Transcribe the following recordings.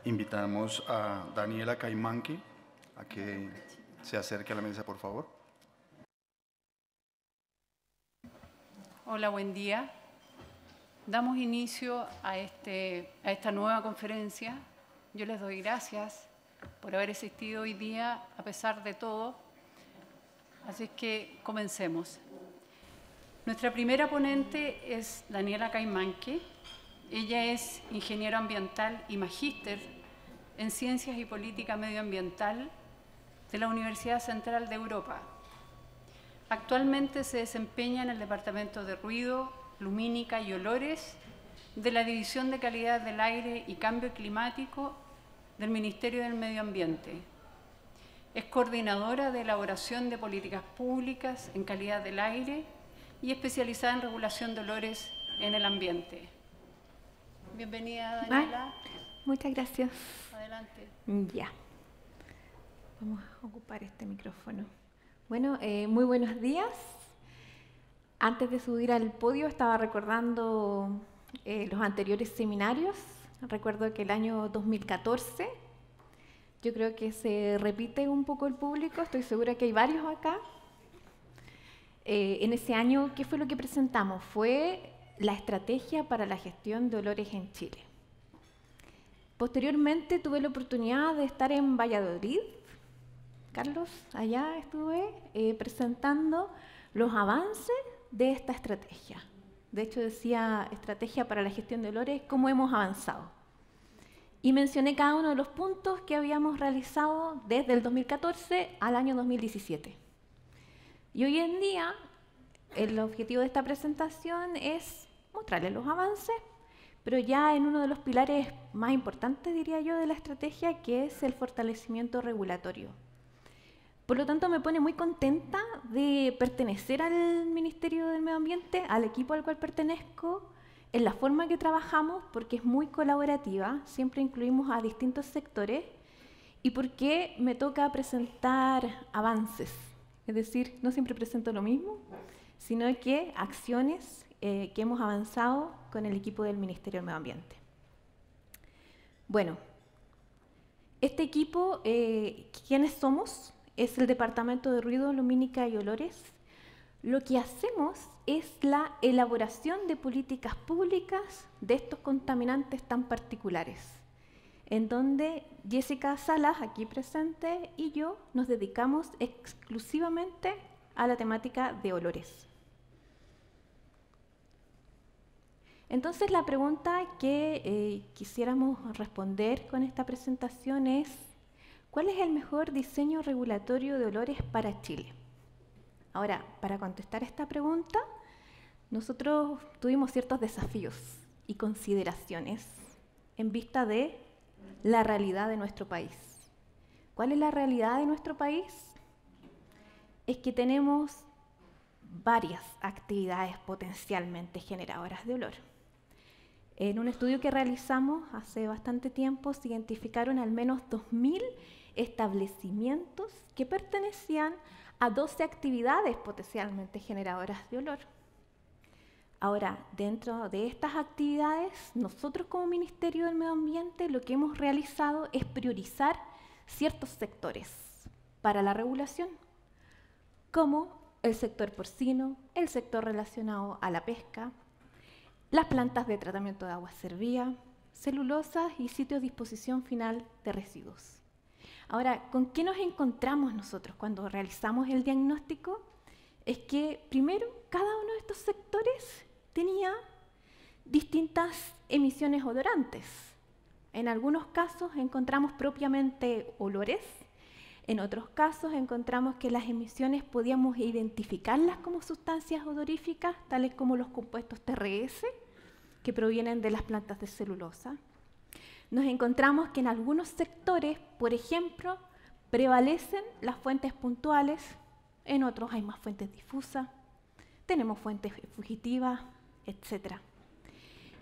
Invitamos a Daniela Caimanqui a que se acerque a la mesa, por favor. Hola, buen día. Damos inicio a esta nueva conferencia. Yo les doy gracias por haber asistido hoy día a pesar de todo. Así es que comencemos. Nuestra primera ponente es Daniela Caimanqui. Ella es ingeniera ambiental y magíster en Ciencias y Política Medioambiental de la Universidad Central de Europa. Actualmente se desempeña en el Departamento de Ruido, Lumínica y Olores de la División de Calidad del Aire y Cambio Climático del Ministerio del Medio Ambiente. Es coordinadora de elaboración de políticas públicas en calidad del aire y especializada en regulación de olores en el ambiente. Bienvenida, Daniela. Muchas gracias. Adelante. Ya. Vamos a ocupar este micrófono. Bueno, muy buenos días. Antes de subir al podio estaba recordando los anteriores seminarios. Recuerdo que el año 2014, yo creo que se repite un poco el público, estoy segura que hay varios acá. En ese año, ¿qué fue lo que presentamos? Fue la estrategia para la gestión de olores en Chile. Posteriormente tuve la oportunidad de estar en Valladolid. Carlos, allá estuve presentando los avances de esta estrategia. De hecho decía estrategia para la gestión de olores, cómo hemos avanzado. Y mencioné cada uno de los puntos que habíamos realizado desde el 2014 al año 2017. Y hoy en día el objetivo de esta presentación es mostrarles los avances, pero ya en uno de los pilares más importantes, diría yo, de la estrategia, que es el fortalecimiento regulatorio. Por lo tanto, me pone muy contenta de pertenecer al Ministerio del Medio Ambiente, al equipo al cual pertenezco, en la forma que trabajamos, porque es muy colaborativa, siempre incluimos a distintos sectores, y porque me toca presentar avances. Es decir, no siempre presento lo mismo, sino que acciones que hemos avanzado con el equipo del Ministerio del Medio Ambiente. Bueno, este equipo, ¿quiénes somos? Es el Departamento de Ruido, Lumínica y Olores. Lo que hacemos es la elaboración de políticas públicas de estos contaminantes tan particulares, en donde Jessica Salas, aquí presente, y yo nos dedicamos exclusivamente a la temática de olores. Entonces, la pregunta que quisiéramos responder con esta presentación es: ¿cuál es el mejor diseño regulatorio de olores para Chile? Ahora, para contestar esta pregunta, nosotros tuvimos ciertos desafíos y consideraciones en vista de la realidad de nuestro país. ¿Cuál es la realidad de nuestro país? Es que tenemos varias actividades potencialmente generadoras de olor. En un estudio que realizamos hace bastante tiempo se identificaron al menos 2.000 establecimientos que pertenecían a 12 actividades potencialmente generadoras de olor. Ahora, dentro de estas actividades, nosotros como Ministerio del Medio Ambiente lo que hemos realizado es priorizar ciertos sectores para la regulación, como el sector porcino, el sector relacionado a la pesca, las plantas de tratamiento de agua servida, celulosas y sitios de disposición final de residuos. Ahora, ¿con qué nos encontramos nosotros cuando realizamos el diagnóstico? Es que, primero, cada uno de estos sectores tenía distintas emisiones odorantes. En algunos casos encontramos propiamente olores, en otros casos encontramos que las emisiones podíamos identificarlas como sustancias odoríficas, tales como los compuestos TRS, que provienen de las plantas de celulosa. Nos encontramos que en algunos sectores, por ejemplo, prevalecen las fuentes puntuales, en otros hay más fuentes difusas, tenemos fuentes fugitivas, etc.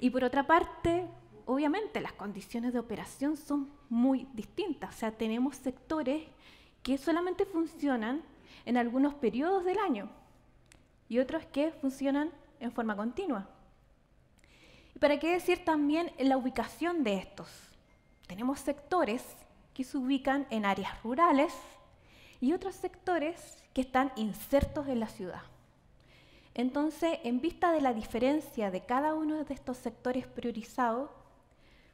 Y por otra parte, obviamente las condiciones de operación son muy distintas, o sea, tenemos sectores que solamente funcionan en algunos periodos del año y otros que funcionan en forma continua. ¿Y para qué decir también la ubicación de estos tenemos sectores que se ubican en áreas rurales y otros sectores que están insertos en la ciudad. Entonces, en vista de la diferencia de cada uno de estos sectores priorizados,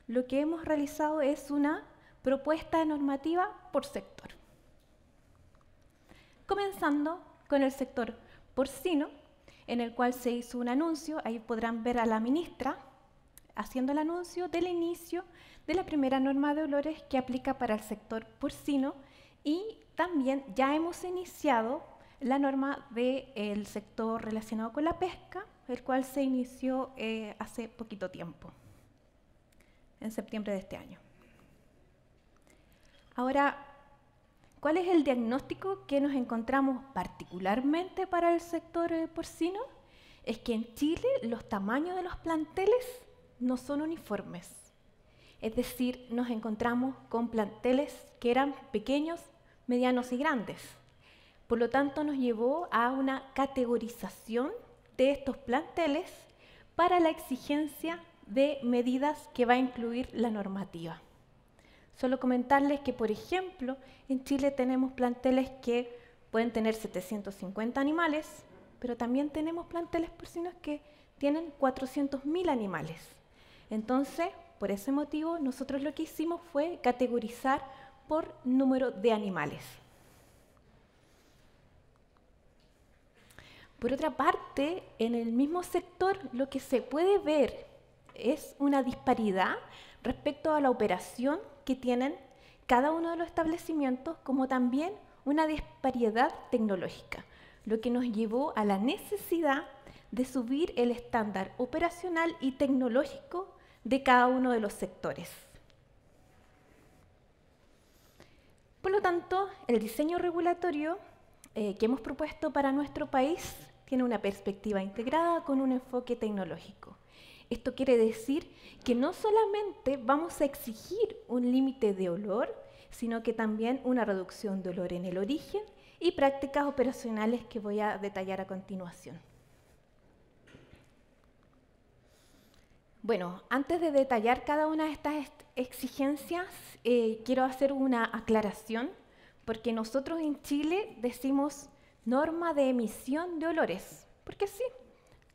lo que hemos realizado es una propuesta normativa por sector. Comenzando con el sector porcino, en el cual se hizo un anuncio, ahí podrán ver a la ministra haciendo el anuncio del inicio de la primera norma de olores que aplica para el sector porcino, y también ya hemos iniciado la norma del sector relacionado con la pesca, el cual se inició hace poquito tiempo, en septiembre de este año. Ahora, ¿cuál es el diagnóstico que nos encontramos particularmente para el sector porcino? Es que en Chile los tamaños de los planteles no son uniformes. Es decir, nos encontramos con planteles que eran pequeños, medianos y grandes. Por lo tanto, nos llevó a una categorización de estos planteles para la exigencia de medidas que va a incluir la normativa. Solo comentarles que, por ejemplo, en Chile tenemos planteles que pueden tener 750 animales, pero también tenemos planteles porcinos que tienen 400.000 animales. Entonces, por ese motivo, nosotros lo que hicimos fue categorizar por número de animales. Por otra parte, en el mismo sector lo que se puede ver es una disparidad respecto a la operación que tienen cada uno de los establecimientos, como también una disparidad tecnológica, lo que nos llevó a la necesidad de subir el estándar operacional y tecnológico de cada uno de los sectores. Por lo tanto, el diseño regulatorio que hemos propuesto para nuestro país tiene una perspectiva integrada con un enfoque tecnológico. Esto quiere decir que no solamente vamos a exigir un límite de olor, sino que también una reducción de olor en el origen y prácticas operacionales que voy a detallar a continuación. Bueno, antes de detallar cada una de estas exigencias, quiero hacer una aclaración, porque nosotros en Chile decimos norma de emisión de olores, porque sí,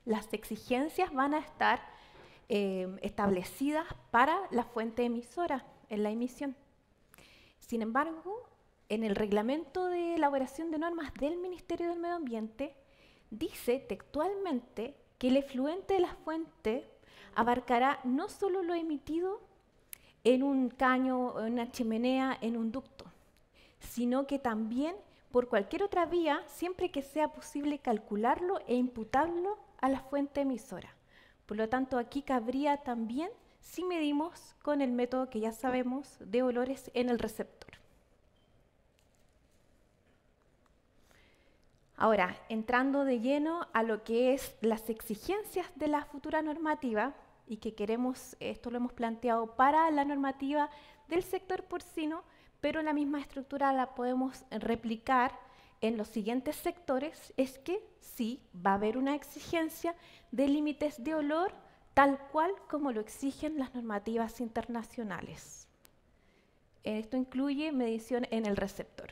las exigencias van a estar establecidas para la fuente emisora en la emisión. Sin embargo, en el reglamento de elaboración de normas del Ministerio del Medio Ambiente, dice textualmente que el efluente de la fuente abarcará no solo lo emitido en un caño, en una chimenea, en un ducto, sino que también por cualquier otra vía, siempre que sea posible calcularlo e imputarlo a la fuente emisora. Por lo tanto, aquí cabría también si medimos con el método que ya sabemos de olores en el receptor. Ahora, entrando de lleno a lo que es las exigencias de la futura normativa, y que queremos, esto lo hemos planteado para la normativa del sector porcino, pero la misma estructura la podemos replicar en los siguientes sectores, es que sí va a haber una exigencia de límites de olor tal cual como lo exigen las normativas internacionales. Esto incluye medición en el receptor.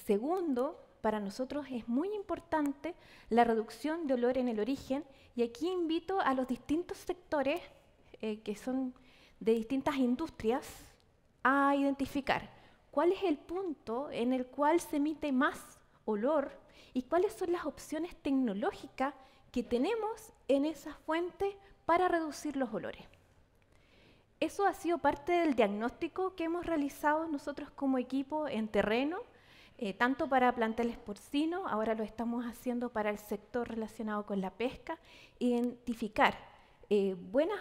Segundo, para nosotros es muy importante la reducción de olor en el origen, y aquí invito a los distintos sectores que son de distintas industrias a identificar cuál es el punto en el cual se emite más olor y cuáles son las opciones tecnológicas que tenemos en esa fuente para reducir los olores. Eso ha sido parte del diagnóstico que hemos realizado nosotros como equipo en terreno, tanto para planteles porcinos, ahora lo estamos haciendo para el sector relacionado con la pesca, identificar buenas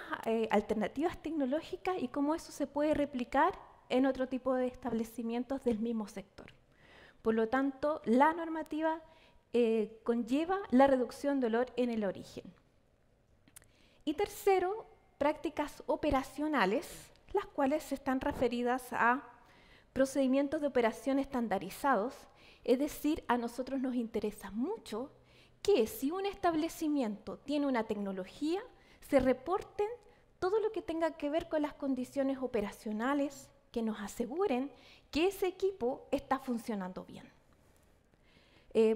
alternativas tecnológicas y cómo eso se puede replicar en otro tipo de establecimientos del mismo sector. Por lo tanto, la normativa conlleva la reducción de olor en el origen. Y tercero, prácticas operacionales, las cuales están referidas a procedimientos de operación estandarizados, es decir, a nosotros nos interesa mucho que si un establecimiento tiene una tecnología, se reporten todo lo que tenga que ver con las condiciones operacionales que nos aseguren que ese equipo está funcionando bien.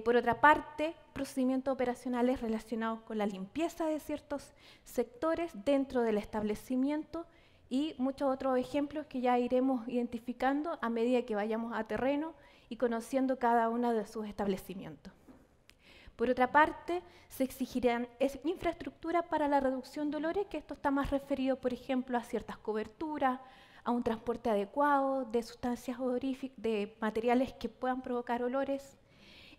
Por otra parte, procedimientos operacionales relacionados con la limpieza de ciertos sectores dentro del establecimiento y muchos otros ejemplos que ya iremos identificando a medida que vayamos a terreno y conociendo cada uno de sus establecimientos. Por otra parte, se exigirán infraestructura para la reducción de olores, que esto está más referido, por ejemplo, a ciertas coberturas, a un transporte adecuado de sustancias odoríficas, de materiales que puedan provocar olores,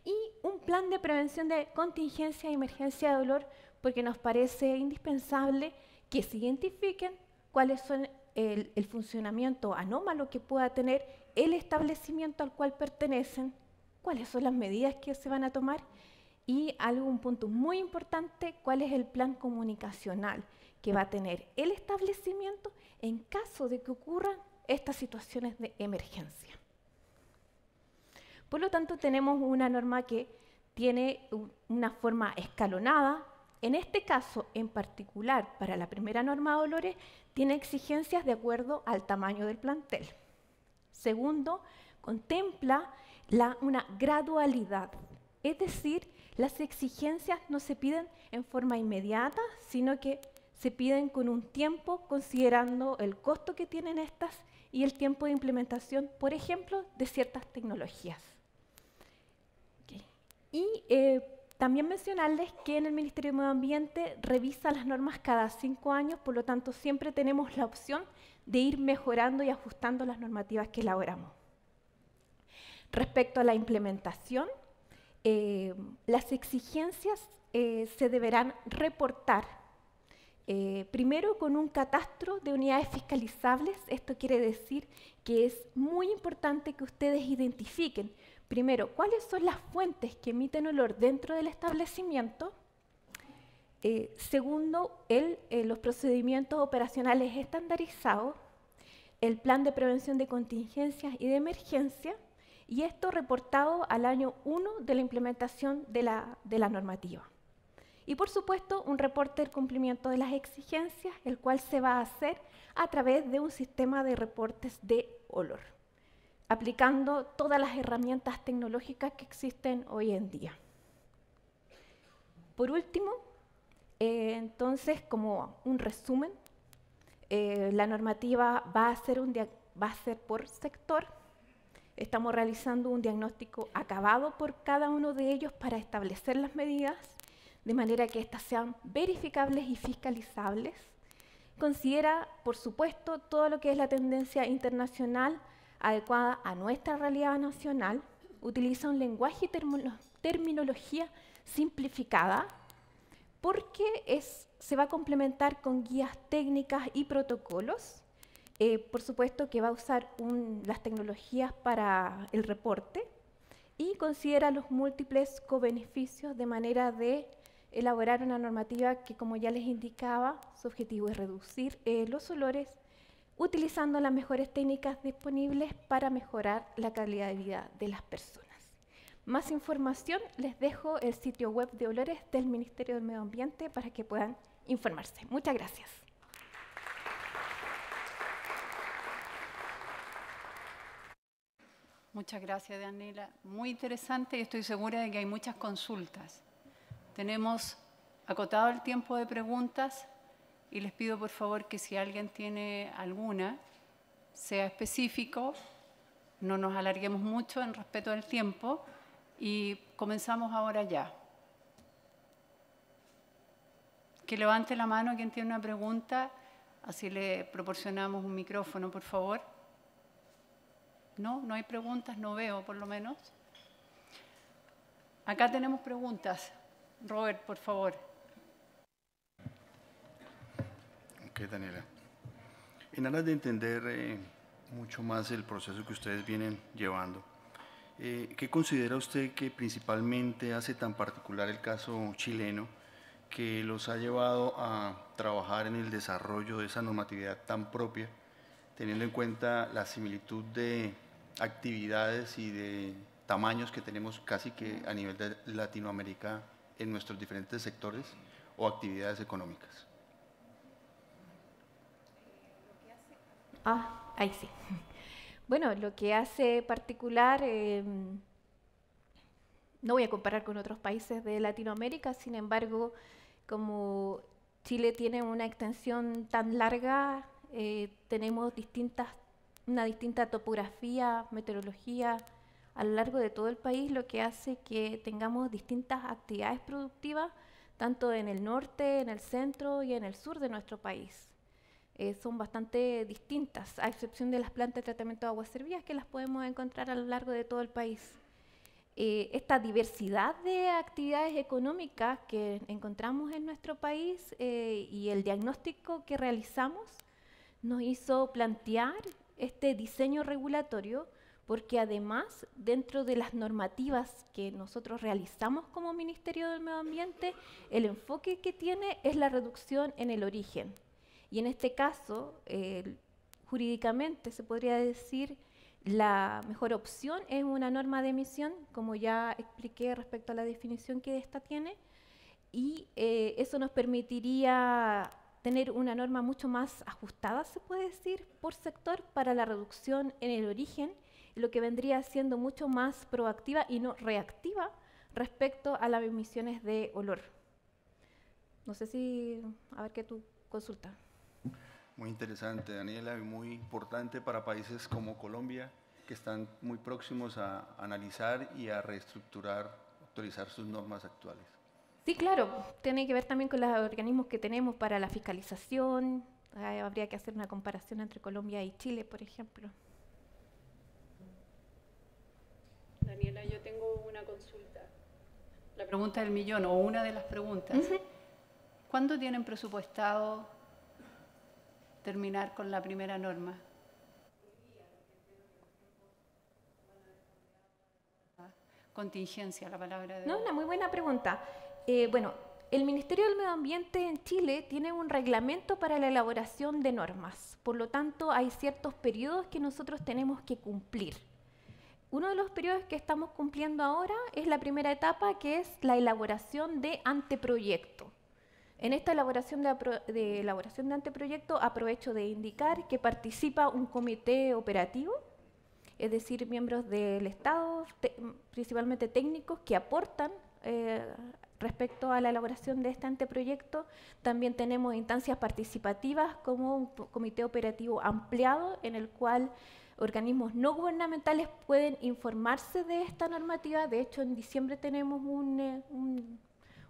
y un plan de prevención de contingencia y emergencia de olor, porque nos parece indispensable que se identifiquen cuáles son el funcionamiento anómalo que pueda tener el establecimiento al cual pertenecen, cuáles son las medidas que se van a tomar y un punto muy importante, cuál es el plan comunicacional que va a tener el establecimiento en caso de que ocurran estas situaciones de emergencia. Por lo tanto, tenemos una norma que tiene una forma escalonada. En este caso, en particular, para la primera norma de olores, tiene exigencias de acuerdo al tamaño del plantel. Segundo, contempla una gradualidad, es decir, las exigencias no se piden en forma inmediata, sino que se piden con un tiempo, considerando el costo que tienen estas y el tiempo de implementación, por ejemplo, de ciertas tecnologías. Y también mencionarles que en el Ministerio de Medio Ambiente revisa las normas cada 5 años, por lo tanto siempre tenemos la opción de ir mejorando y ajustando las normativas que elaboramos. Respecto a la implementación, las exigencias se deberán reportar primero con un catastro de unidades fiscalizables. Esto quiere decir que es muy importante que ustedes identifiquen primero cuáles son las fuentes que emiten olor dentro del establecimiento. Segundo, los procedimientos operacionales estandarizados, el plan de prevención de contingencias y de emergencia, y esto reportado al año 1 de la implementación de la normativa. Y por supuesto, un reporte del cumplimiento de las exigencias, el cual se va a hacer a través de un sistema de reportes de olor, aplicando todas las herramientas tecnológicas que existen hoy en día. Por último, entonces, como un resumen, la normativa va a ser por sector. Estamos realizando un diagnóstico acabado por cada uno de ellos para establecer las medidas, de manera que éstas sean verificables y fiscalizables. Considera, por supuesto, todo lo que es la tendencia internacional adecuada a nuestra realidad nacional. Utiliza un lenguaje y terminología simplificada, porque se va a complementar con guías técnicas y protocolos. Por supuesto que va a usar las tecnologías para el reporte y considera los múltiples cobeneficios de manera de elaborar una normativa que, como ya les indicaba, su objetivo es reducir los olores utilizando las mejores técnicas disponibles para mejorar la calidad de vida de las personas. Más información, les dejo el sitio web de olores del Ministerio del Medio Ambiente para que puedan informarse. Muchas gracias. Muchas gracias, Daniela. Muy interesante y estoy segura de que hay muchas consultas. Tenemos acotado el tiempo de preguntas y les pido por favor que si alguien tiene alguna, sea específico, no nos alarguemos mucho en respeto del tiempo y comenzamos ahora ya. Que levante la mano quien tiene una pregunta, así le proporcionamos un micrófono, por favor. ¿No? ¿No hay preguntas? No veo, por lo menos. Acá tenemos preguntas. Robert, por favor. Ok, Daniela. En aras de entender mucho más el proceso que ustedes vienen llevando, ¿qué considera usted que principalmente hace tan particular el caso chileno que los ha llevado a trabajar en el desarrollo de esa normatividad tan propia, teniendo en cuenta la similitud de actividades y de tamaños que tenemos casi que a nivel de Latinoamérica en nuestros diferentes sectores o actividades económicas? Ahí sí. Bueno, lo que hace particular, no voy a comparar con otros países de Latinoamérica, sin embargo, como Chile tiene una extensión tan larga, tenemos una distinta topografía, meteorología a lo largo de todo el país, lo que hace que tengamos distintas actividades productivas, tanto en el norte, en el centro y en el sur de nuestro país. Son bastante distintas, a excepción de las plantas de tratamiento de aguas servidas que las podemos encontrar a lo largo de todo el país. Esta diversidad de actividades económicas que encontramos en nuestro país y el diagnóstico que realizamos nos hizo plantear este diseño regulatorio, porque además, dentro de las normativas que nosotros realizamos como Ministerio del Medio Ambiente, el enfoque que tiene es la reducción en el origen. Y en este caso, jurídicamente se podría decir, la mejor opción es una norma de emisión, como ya expliqué respecto a la definición que esta tiene, y eso nos permitiría tener una norma mucho más ajustada, se puede decir, por sector para la reducción en el origen, lo que vendría siendo mucho más proactiva y no reactiva respecto a las emisiones de olor. No sé si, a ver qué tú consultas. Muy interesante, Daniela, y muy importante para países como Colombia, que están muy próximos a analizar y a reestructurar, actualizar sus normas actuales. Sí, claro, tiene que ver también con los organismos que tenemos para la fiscalización. Habría que hacer una comparación entre Colombia y Chile, por ejemplo. Daniela, yo tengo una consulta. La pregunta del millón, o una de las preguntas. ¿Cuándo tienen presupuestado terminar con la primera norma? Contingencia, la palabra de... No, una muy buena pregunta. Bueno, el Ministerio del Medio Ambiente en Chile tiene un reglamento para la elaboración de normas. Por lo tanto, hay ciertos periodos que nosotros tenemos que cumplir. Uno de los periodos que estamos cumpliendo ahora es la primera etapa, que es la elaboración de anteproyecto. En esta elaboración de anteproyecto aprovecho de indicar que participa un comité operativo, es decir, miembros del Estado, principalmente técnicos, que aportan respecto a la elaboración de este anteproyecto. También tenemos instancias participativas como un comité operativo ampliado en el cual organismos no gubernamentales pueden informarse de esta normativa. De hecho, en diciembre tenemos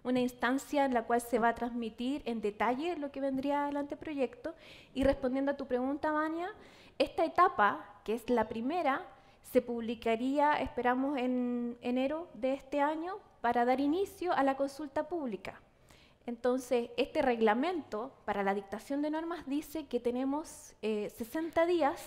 una instancia en la cual se va a transmitir en detalle lo que vendría el anteproyecto. Y respondiendo a tu pregunta, Vania, esta etapa, que es la primera, se publicaría, esperamos, en enero de este año para dar inicio a la consulta pública. Entonces, este reglamento para la dictación de normas dice que tenemos 60 días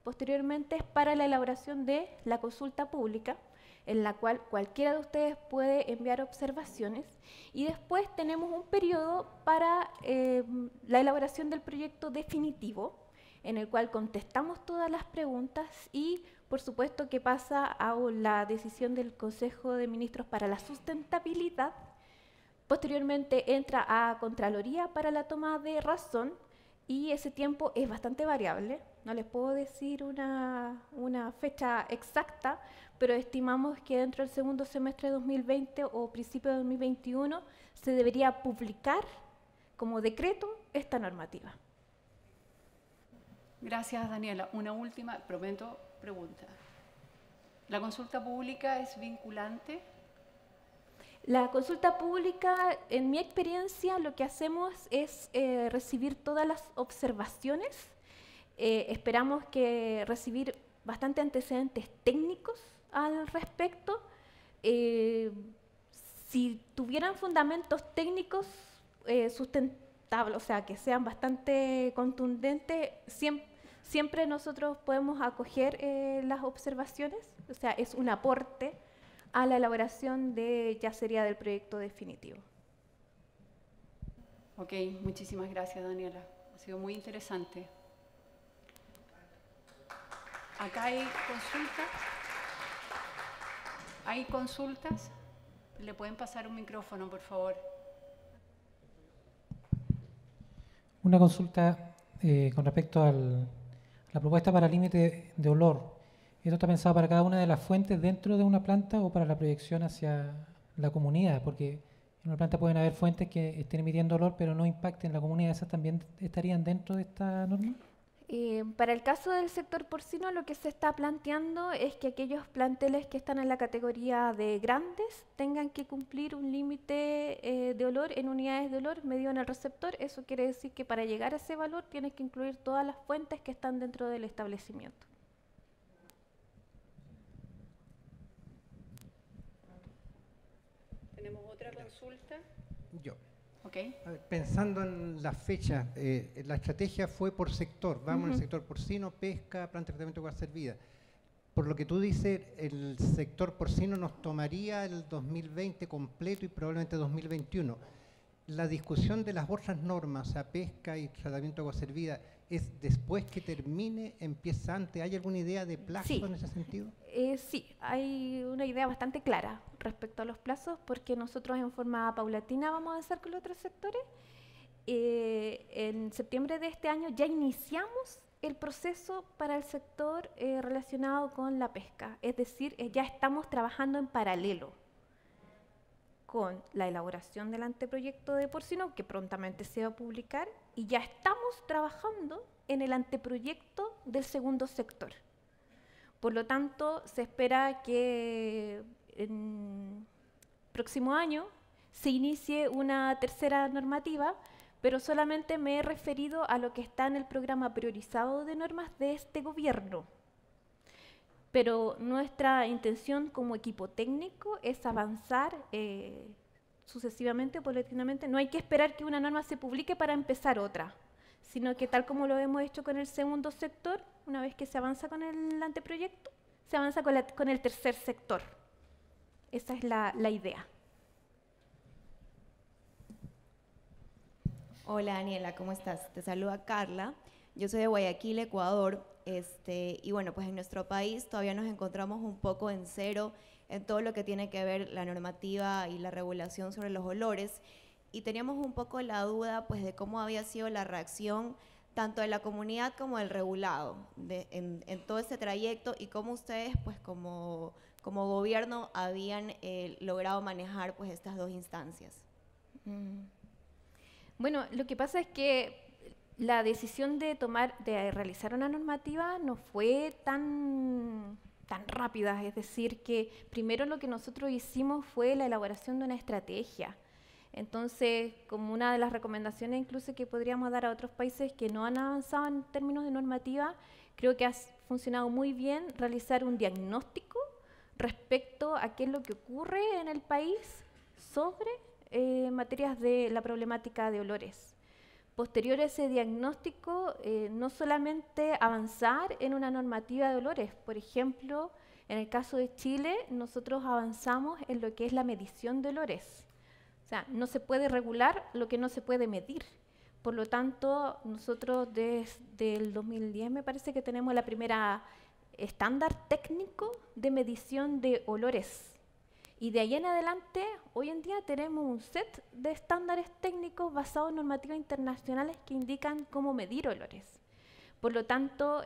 posteriormente para la elaboración de la consulta pública, en la cual cualquiera de ustedes puede enviar observaciones, y después tenemos un periodo para la elaboración del proyecto definitivo, en el cual contestamos todas las preguntas y, por supuesto, que pasa a la decisión del Consejo de Ministros para la sustentabilidad. Posteriormente entra a Contraloría para la toma de razón, y ese tiempo es bastante variable. No les puedo decir una fecha exacta, pero estimamos que dentro del segundo semestre de 2020 o principio de 2021 se debería publicar como decreto esta normativa. Gracias, Daniela. Una última, prometo, pregunta. ¿La consulta pública es vinculante? La consulta pública, en mi experiencia, lo que hacemos es recibir todas las observaciones. Esperamos que recibir bastante antecedentes técnicos al respecto. Si tuvieran fundamentos técnicos sustentables, o sea, que sean bastante contundentes, siempre nosotros podemos acoger las observaciones, o sea, es un aporte a la elaboración ya sería del proyecto definitivo. Ok, muchísimas gracias, Daniela. Ha sido muy interesante. Acá hay consultas. ¿Hay consultas? ¿Le pueden pasar un micrófono, por favor? Una consulta con respecto La propuesta para límite de olor, ¿esto está pensado para cada una de las fuentes dentro de una planta o para la proyección hacia la comunidad? Porque en una planta pueden haber fuentes que estén emitiendo olor pero no impacten la comunidad. ¿Esas también estarían dentro de esta norma? Para el caso del sector porcino, lo que se está planteando es que aquellos planteles que están en la categoría de grandes tengan que cumplir un límite de olor en unidades de olor medido en el receptor. Eso quiere decir que para llegar a ese valor tienes que incluir todas las fuentes que están dentro del establecimiento. ¿Tenemos otra consulta? Yo. Ok. A ver, pensando en las fechas, la estrategia fue por sector. Vamos en el sector porcino, pesca, planta de tratamiento de aguas servidas. Por lo que tú dices, el sector porcino nos tomaría el 2020 completo y probablemente 2021. La discusión de las otras normas, o sea, pesca y tratamiento de aguas servidas, ¿es después que termine, empieza antes? ¿Hay alguna idea de plazo en ese sentido? Sí, hay una idea bastante clara respecto a los plazos, porque nosotros en forma paulatina vamos a avanzar con los otros sectores. En septiembre de este año ya iniciamos el proceso para el sector relacionado con la pesca, es decir, ya estamos trabajando en paralelo con la elaboración del anteproyecto de porcino, que prontamente se va a publicar, y ya estamos trabajando en el anteproyecto del segundo sector. Por lo tanto, se espera que en próximo año se inicie una tercera normativa, pero solamente me he referido a lo que está en el programa priorizado de normas de este gobierno. Pero nuestra intención como equipo técnico es avanzar sucesivamente, paulatinamente. No hay que esperar que una norma se publique para empezar otra, sino que tal como lo hemos hecho con el segundo sector, una vez que se avanza con el anteproyecto, se avanza con el tercer sector. Esa es la idea. Hola Daniela, ¿cómo estás? Te saluda Carla. Yo soy de Guayaquil, Ecuador. Y bueno, pues en nuestro país todavía nos encontramos un poco en cero en todo lo que tiene que ver la normativa y la regulación sobre los olores. Y teníamos un poco la duda pues de cómo había sido la reacción tanto de la comunidad como del regulado en todo este trayecto y cómo ustedes pues como gobierno habían logrado manejar pues estas dos instancias. Bueno, lo que pasa es que la decisión de realizar una normativa no fue tan rápida, es decir, que primero lo que nosotros hicimos fue la elaboración de una estrategia. Entonces, como una de las recomendaciones incluso que podríamos dar a otros países que no han avanzado en términos de normativa, creo que ha funcionado muy bien realizar un diagnóstico respecto a qué es lo que ocurre en el país sobre materias de la problemática de olores. Posterior a ese diagnóstico, no solamente avanzar en una normativa de olores, por ejemplo, en el caso de Chile, nosotros avanzamos en lo que es la medición de olores. O sea, no se puede regular lo que no se puede medir. Por lo tanto, nosotros desde el 2010 me parece que tenemos la primera estándar técnico de medición de olores. Y de ahí en adelante, hoy en día tenemos un set de estándares técnicos basados en normativas internacionales que indican cómo medir olores. Por lo tanto,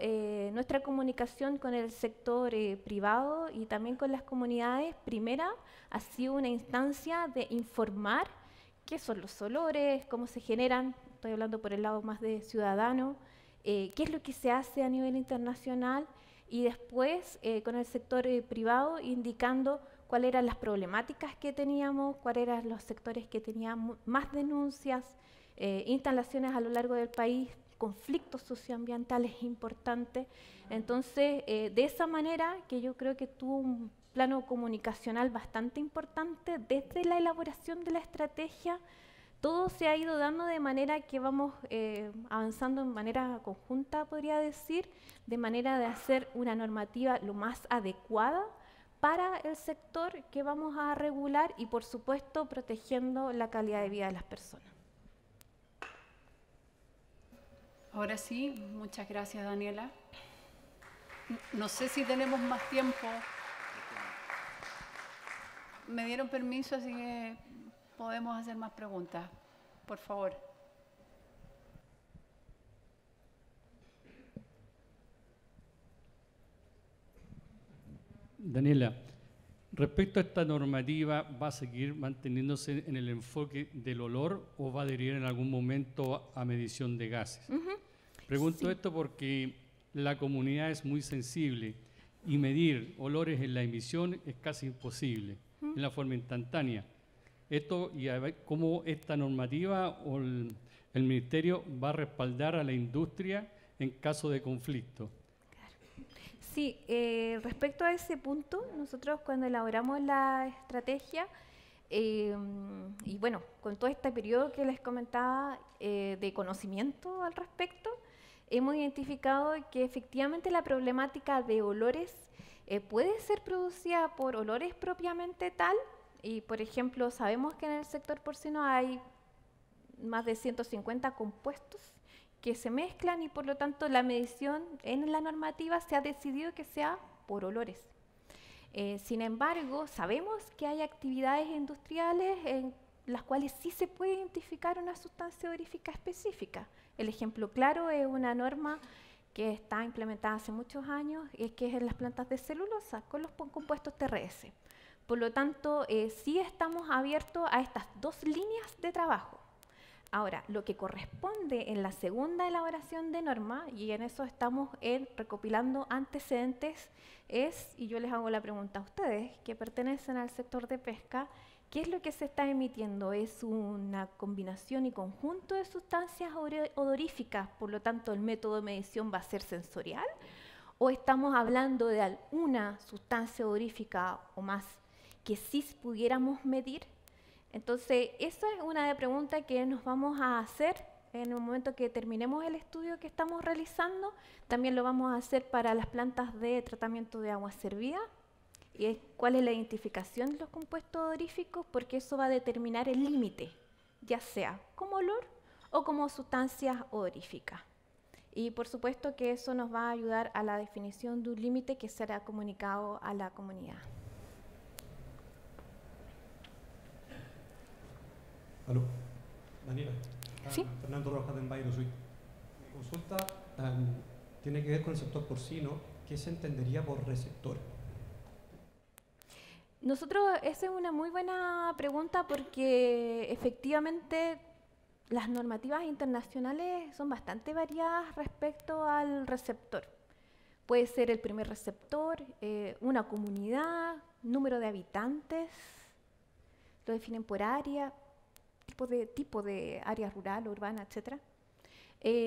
nuestra comunicación con el sector privado y también con las comunidades, primera, ha sido una instancia de informar qué son los olores, cómo se generan, estoy hablando por el lado más de ciudadano, qué es lo que se hace a nivel internacional, y después con el sector privado indicando cuáles eran las problemáticas que teníamos, cuáles eran los sectores que tenían más denuncias, instalaciones a lo largo del país, conflictos socioambientales importantes. Entonces, de esa manera, que yo creo que tuvo un plano comunicacional bastante importante, desde la elaboración de la estrategia, todo se ha ido dando de manera que vamos avanzando en manera conjunta, podría decir, de manera de hacer una normativa lo más adecuada para el sector que vamos a regular y, por supuesto, protegiendo la calidad de vida de las personas. Ahora sí, muchas gracias, Daniela. No sé si tenemos más tiempo. Me dieron permiso, así que podemos hacer más preguntas. Por favor. Daniela, respecto a esta normativa, ¿va a seguir manteniéndose en el enfoque del olor o va a adherir en algún momento a medición de gases? Pregunto esto porque la comunidad es muy sensible y medir olores en la emisión es casi imposible, en la forma instantánea. Esto, y a ver cómo esta normativa o el Ministerio va a respaldar a la industria en caso de conflicto. Sí, respecto a ese punto, nosotros cuando elaboramos la estrategia, y bueno, con todo este periodo que les comentaba de conocimiento al respecto, hemos identificado que efectivamente la problemática de olores puede ser producida por olores propiamente tal, y por ejemplo, sabemos que en el sector porcino hay más de 150 compuestos que se mezclan y por lo tanto la medición en la normativa se ha decidido que sea por olores. Sin embargo, sabemos que hay actividades industriales en las cuales sí se puede identificar una sustancia odorífica específica. El ejemplo claro es una norma que está implementada hace muchos años, que es en las plantas de celulosa con los compuestos TRS. Por lo tanto, sí estamos abiertos a estas dos líneas de trabajo. Ahora, lo que corresponde en la segunda elaboración de norma, y en eso estamos recopilando antecedentes, y yo les hago la pregunta a ustedes, que pertenecen al sector de pesca, ¿qué es lo que se está emitiendo? ¿Es una combinación y conjunto de sustancias odoríficas, por lo tanto el método de medición va a ser sensorial? ¿O estamos hablando de alguna sustancia odorífica o más que sí pudiéramos medir? Entonces, esa es una de las preguntas que nos vamos a hacer en el momento que terminemos el estudio que estamos realizando. También lo vamos a hacer para las plantas de tratamiento de agua servida. Y es cuál es la identificación de los compuestos odoríficos, porque eso va a determinar el límite, ya sea como olor o como sustancias odoríficas. Y por supuesto que eso nos va a ayudar a la definición de un límite que será comunicado a la comunidad. Aló, Daniela. Sí. Fernando Rojas de Envairo Suite. Mi consulta tiene que ver con el sector porcino. ¿Qué se entendería por receptor? Nosotros, esa es una muy buena pregunta porque efectivamente las normativas internacionales son bastante variadas respecto al receptor. Puede ser el primer receptor, una comunidad, número de habitantes, lo definen por área, tipo de área rural, urbana, etc.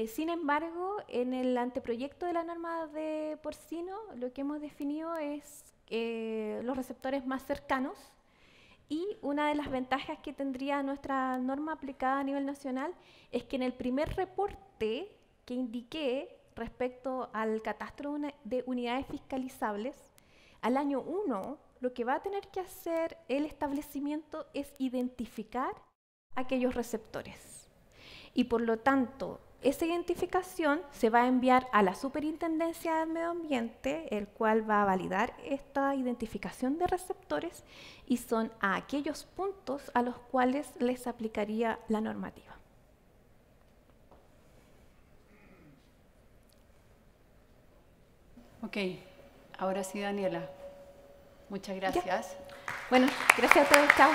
Sin embargo, en el anteproyecto de la norma de porcino, lo que hemos definido es los receptores más cercanos, y una de las ventajas que tendría nuestra norma aplicada a nivel nacional es que en el primer reporte que indiqué respecto al catastro de unidades fiscalizables, al año 1 lo que va a tener que hacer el establecimiento es identificar aquellos receptores. Y por lo tanto, esa identificación se va a enviar a la Superintendencia del Medio Ambiente, el cual va a validar esta identificación de receptores, y son a aquellos puntos a los cuales les aplicaría la normativa. Ok, ahora sí, Daniela. Muchas gracias. Ya. Bueno, gracias a todos. Chao.